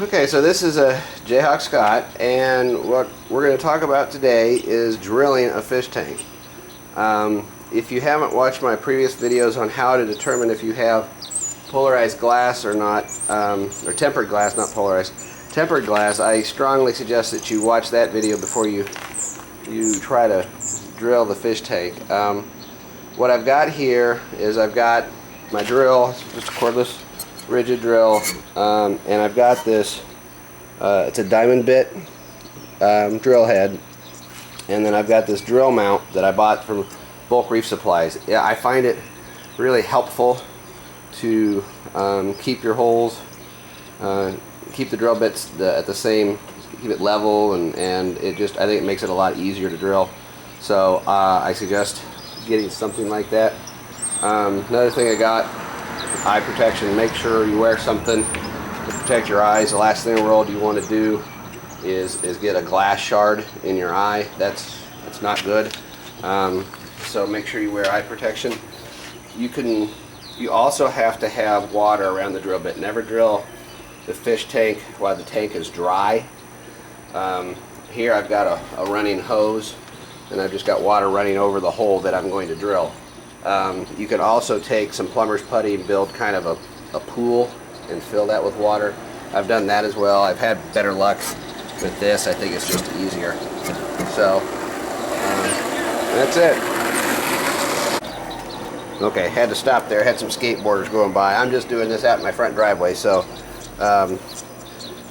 Okay, so this is a Jayhawk Scott, and what we're going to talk about today is drilling a fish tank. If you haven't watched my previous videos on how to determine if you have polarized glass or not, or tempered glass, not polarized, tempered glass, I strongly suggest that you watch that video before you try to drill the fish tank. What I've got here is I've got my drill, just a cordless rigid drill, and I've got this, it's a diamond bit drill head, and then I've got this drill mount that I bought from Bulk Reef Supplies. Yeah, I find it really helpful to keep your holes, keep the drill bits at the same, keep it level, and it just, I think it makes it a lot easier to drill. So I suggest getting something like that. Another thing I got, eye protection. Make sure you wear something to protect your eyes. The last thing in the world you want to do is get a glass shard in your eye. That's not good. So make sure you wear eye protection. You also have to have water around the drill bit. Never drill the fish tank while the tank is dry. Here I've got a running hose, and I've just got water running over the hole that I'm going to drill. You can also take some plumber's putty and build kind of a pool and fill that with water. I've done that as well. I've had better luck with this. I think it's just easier. So that's it. Okay, had to stop there. Had some skateboarders going by. I'm just doing this out in my front driveway, so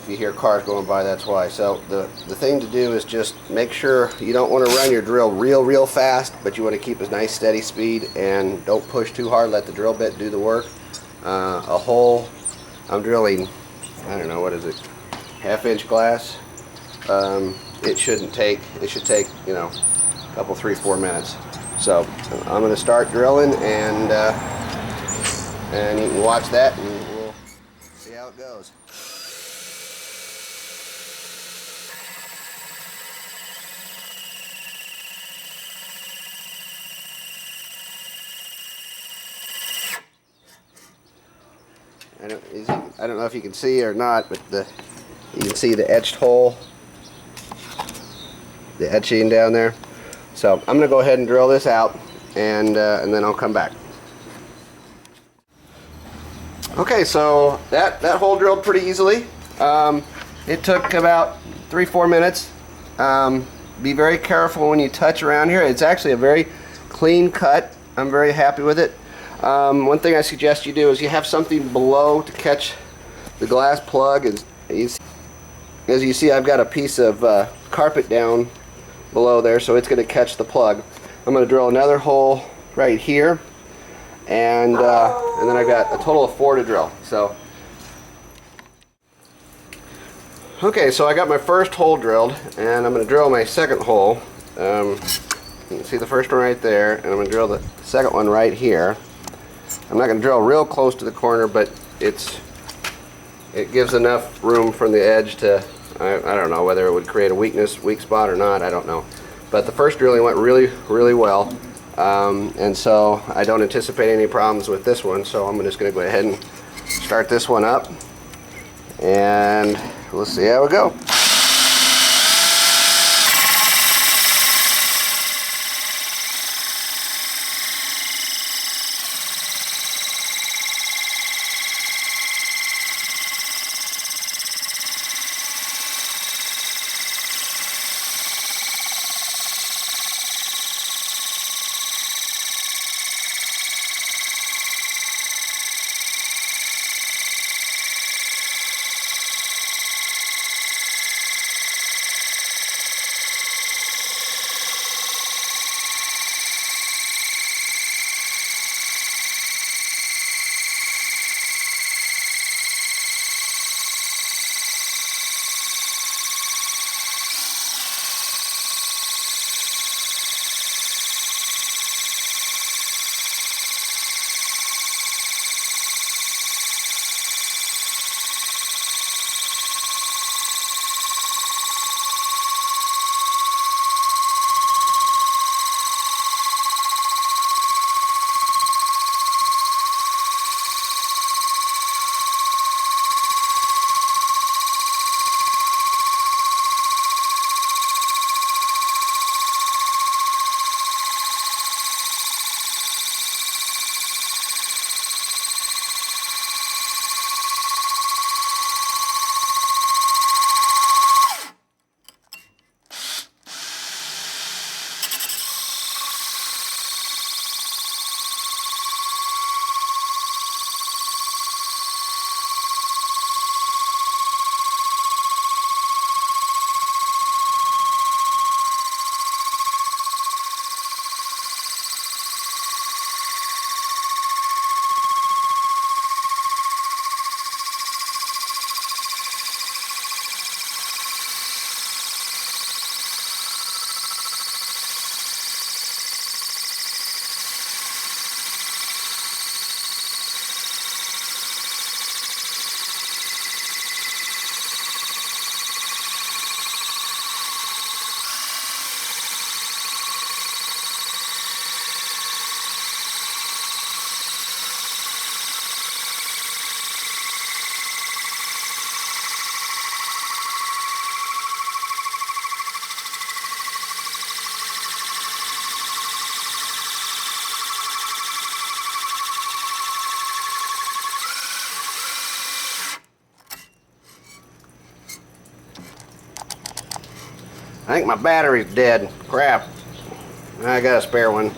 if you hear cars going by, that's why. So the thing to do is just make sure you don't want to run your drill real fast, but you want to keep a nice steady speed, and don't push too hard. Let the drill bit do the work. A hole, I'm drilling, I don't know, what is it, 1/2-inch glass. It should take, you know, a couple, 3-4 minutes. So I'm going to start drilling, and you can watch that and we'll see how it goes. I don't know if you can see or not, but you can see the etched hole, the etching down there. So I'm going to go ahead and drill this out, and then I'll come back. Okay, so that hole drilled pretty easily. It took about 3-4 minutes. Be very careful when you touch around here. It's actually a very clean cut. I'm very happy with it. One thing I suggest you do is you have something below to catch the glass plug. As you see, I've got a piece of carpet down below there, so it's going to catch the plug. I'm going to drill another hole right here, and then I've got a total of 4 to drill. So, okay, so I got my first hole drilled, and I'm going to drill my second hole. You can see the first one right there, and I'm going to drill the second one right here. I'm not going to drill real close to the corner, but it gives enough room from the edge to, I don't know whether it would create a weak spot or not, I don't know. But the first drilling went really well, and so I don't anticipate any problems with this one, so I'm just going to go ahead and start this one up, and we'll see how we go. I think my battery's dead. Crap. I got a spare one.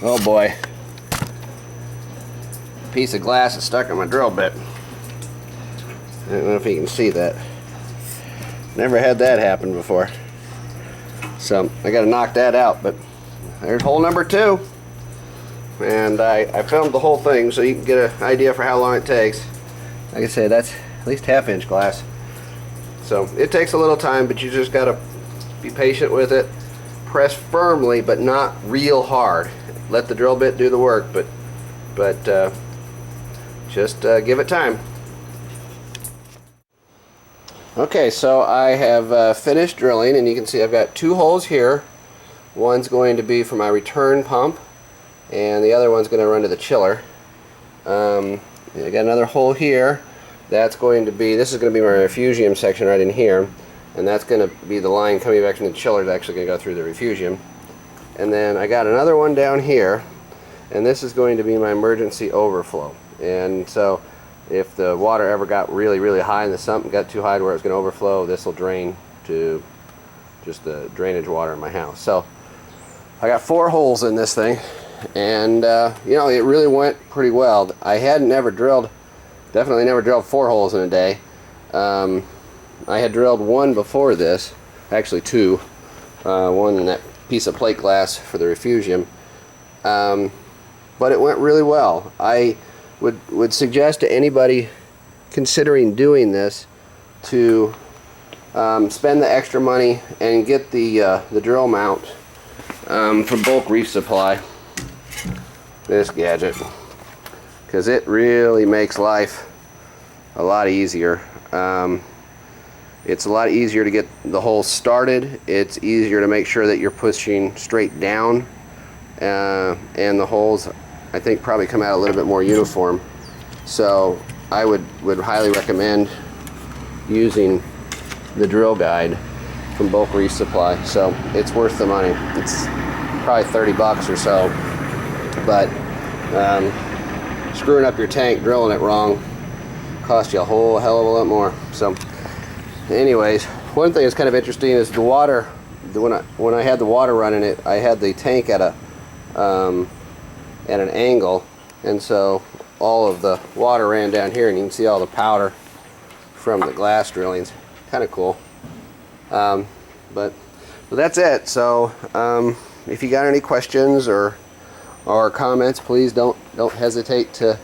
Oh boy. Piece of glass is stuck in my drill bit. I don't know if you can see that. Never had that happen before. So I got to knock that out, but there's hole number 2. And I filmed the whole thing so you can get an idea for how long it takes. Like I say, that's at least 1/2 inch glass. So it takes a little time, but you just got to be patient with it. Press firmly, but not real hard. Let the drill bit do the work, but just give it time. Okay, so I have finished drilling, and you can see I've got 2 holes here. One's going to be for my return pump, and the other one's going to run to the chiller. I got another hole here. That's going to be, this is going to be my refugium section right in here, and that's going to be the line coming back from the chiller that's actually going to go through the refugium. And then I got another one down here, and this is going to be my emergency overflow. And so if the water ever got really, really high in the sump and got too high to where it's going to overflow, this will drain to just the drainage water in my house. So I got 4 holes in this thing, and you know, it really went pretty well. I hadn't never drilled, definitely never drilled 4 holes in a day. I had drilled 1 before this, actually 2. One in that piece of plate glass for the refugium, but it went really well. I would suggest to anybody considering doing this to spend the extra money and get the drill mount from Bulk Reef Supply, this gadget, because it really makes life a lot easier. It's a lot easier to get the hole started. It's easier to make sure that you're pushing straight down, and the holes, I think, probably come out a little bit more uniform. So I would highly recommend using the drill guide from Bulk Reef Supply. So it's worth the money. It's probably 30 bucks or so, but screwing up your tank, drilling it wrong, cost you a whole hell of a lot more. So anyways, one thing that's kind of interesting is the water. When I had the water running it, I had the tank at an angle, and so all of the water ran down here, and you can see all the powder from the glass drillings. Kind of cool. But that's it. So if you got any questions or comments, please don't hesitate to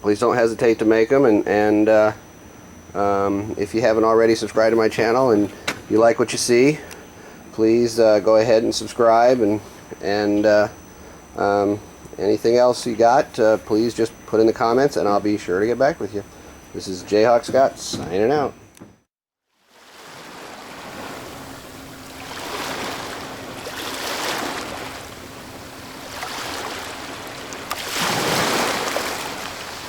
please don't hesitate to make them. And if you haven't already subscribed to my channel and you like what you see, please go ahead and subscribe. And anything else you got, please just put in the comments and I'll be sure to get back with you. This is Jayhawk Scott signing out.